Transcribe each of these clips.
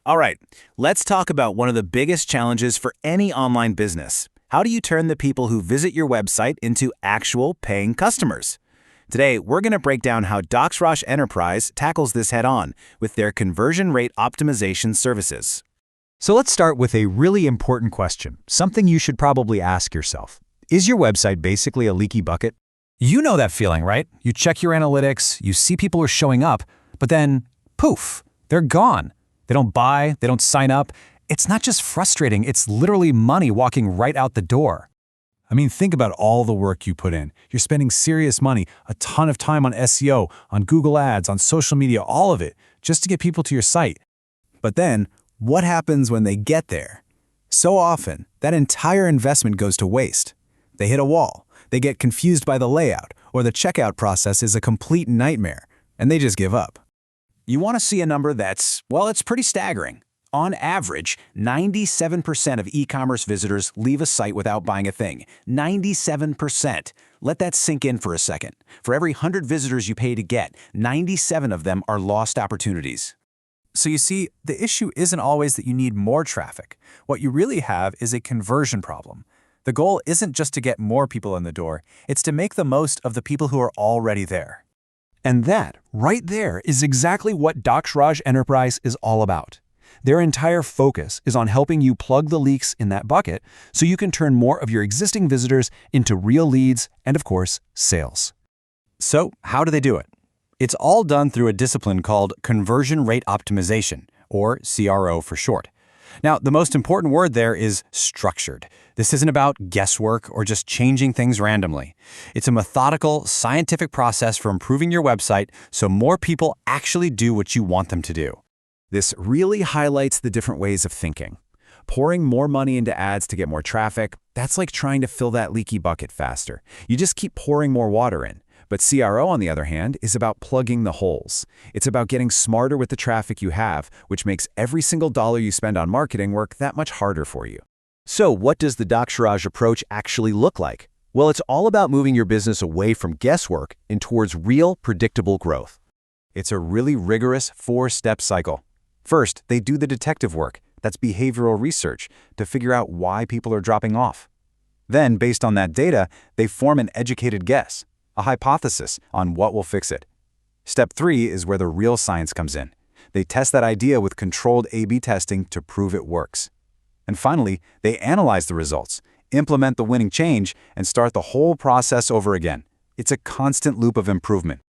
All right, let's talk about one of the biggest challenges for any online business. How do you turn the people who visit your website into actual paying customers? Today, we're going to break down how Dakshraj Enterprise tackles this head-on with their conversion rate optimization services. So let's start with a really important question, something you should probably ask yourself. Is your website basically a leaky bucket? You know that feeling, right? You check your analytics, you see people are showing up, but then, poof, they're gone. They don't buy, they don't sign up. It's not just frustrating, it's literally money walking right out the door. I mean, think about all the work you put in. You're spending serious money, a ton of time on SEO, on Google Ads, on social media, all of it, just to get people to your site. But then, what happens when they get there? So often, that entire investment goes to waste. They hit a wall, they get confused by the layout, or the checkout process is a complete nightmare, and they just give up. You want to see a number that's, well, it's pretty staggering. On average, 97% of e-commerce visitors leave a site without buying a thing. 97%. Let that sink in for a second. For every 100 visitors you pay to get, 97 of them are lost opportunities. So you see, the issue isn't always that you need more traffic. What you really have is a conversion problem. The goal isn't just to get more people in the door, it's to make the most of the people who are already there. And that, right there, is exactly what Dakshraj Enterprise is all about. Their entire focus is on helping you plug the leaks in that bucket so you can turn more of your existing visitors into real leads and, of course, sales. So, how do they do it? It's all done through a discipline called conversion rate optimization, or CRO for short. Now, the most important word there is structured. This isn't about guesswork or just changing things randomly. It's a methodical, scientific process for improving your website so more people actually do what you want them to do. This really highlights the different ways of thinking. Pouring more money into ads to get more traffic, that's like trying to fill that leaky bucket faster. You just keep pouring more water in. But CRO, on the other hand, is about plugging the holes. It's about getting smarter with the traffic you have, which makes every single dollar you spend on marketing work that much harder for you. So what does the Dakshraj approach actually look like? Well, it's all about moving your business away from guesswork and towards real, predictable growth. It's a really rigorous 4-step cycle. First, they do the detective work, that's behavioral research, to figure out why people are dropping off. Then, based on that data, they form an educated guess, a hypothesis on what will fix it. Step 3 is where the real science comes in. They test that idea with controlled A/B testing to prove it works. And finally, they analyze the results, implement the winning change, and start the whole process over again. It's a constant loop of improvement.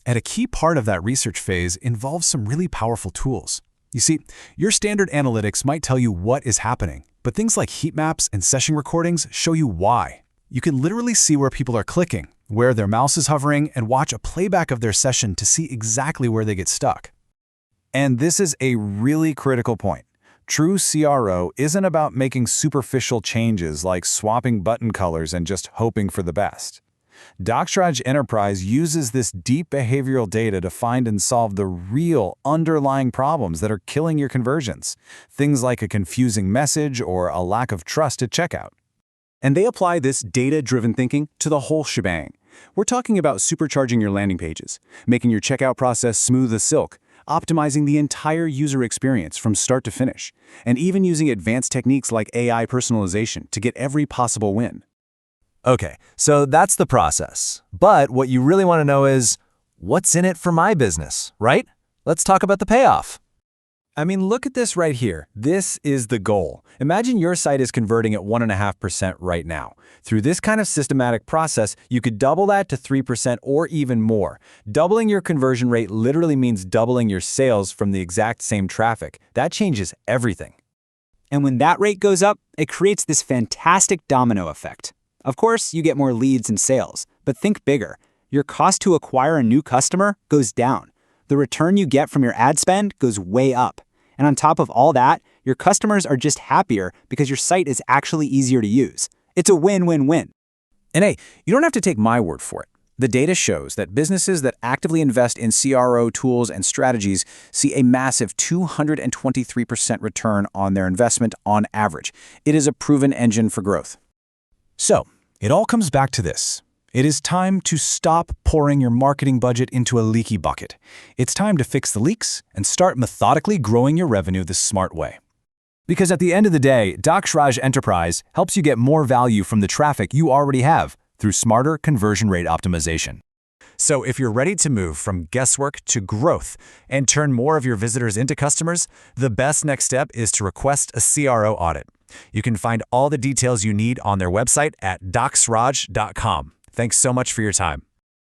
And a key part of that research phase involves some really powerful tools. You see, your standard analytics might tell you what is happening, but things like heat maps and session recordings show you why. You can literally see where people are clicking, where their mouse is hovering, and watch a playback of their session to see exactly where they get stuck. And this is a really critical point. True CRO isn't about making superficial changes like swapping button colors and just hoping for the best. Dakshraj Enterprise uses this deep behavioral data to find and solve the real underlying problems that are killing your conversions, things like a confusing message or a lack of trust at checkout. And they apply this data-driven thinking to the whole shebang. We're talking about supercharging your landing pages, making your checkout process smooth as silk, optimizing the entire user experience from start to finish, and even using advanced techniques like AI personalization to get every possible win. Okay, so that's the process. But what you really want to know is, what's in it for my business, right? Let's talk about the payoff. I mean, look at this right here. This is the goal. Imagine your site is converting at 1.5% right now. Through this kind of systematic process, you could double that to 3% or even more. Doubling your conversion rate literally means doubling your sales from the exact same traffic. That changes everything. And when that rate goes up, it creates this fantastic domino effect. Of course, you get more leads and sales, but think bigger. Your cost to acquire a new customer goes down. The return you get from your ad spend goes way up. And on top of all that, your customers are just happier because your site is actually easier to use. It's a win-win-win. And hey, you don't have to take my word for it. The data shows that businesses that actively invest in CRO tools and strategies see a massive 223% return on their investment on average. It is a proven engine for growth. So, it all comes back to this. It is time to stop pouring your marketing budget into a leaky bucket. It's time to fix the leaks and start methodically growing your revenue the smart way. Because at the end of the day, Dakshraj Enterprise helps you get more value from the traffic you already have through smarter conversion rate optimization. So if you're ready to move from guesswork to growth and turn more of your visitors into customers, the best next step is to request a CRO audit. You can find all the details you need on their website at daksraj.com. Thanks so much for your time.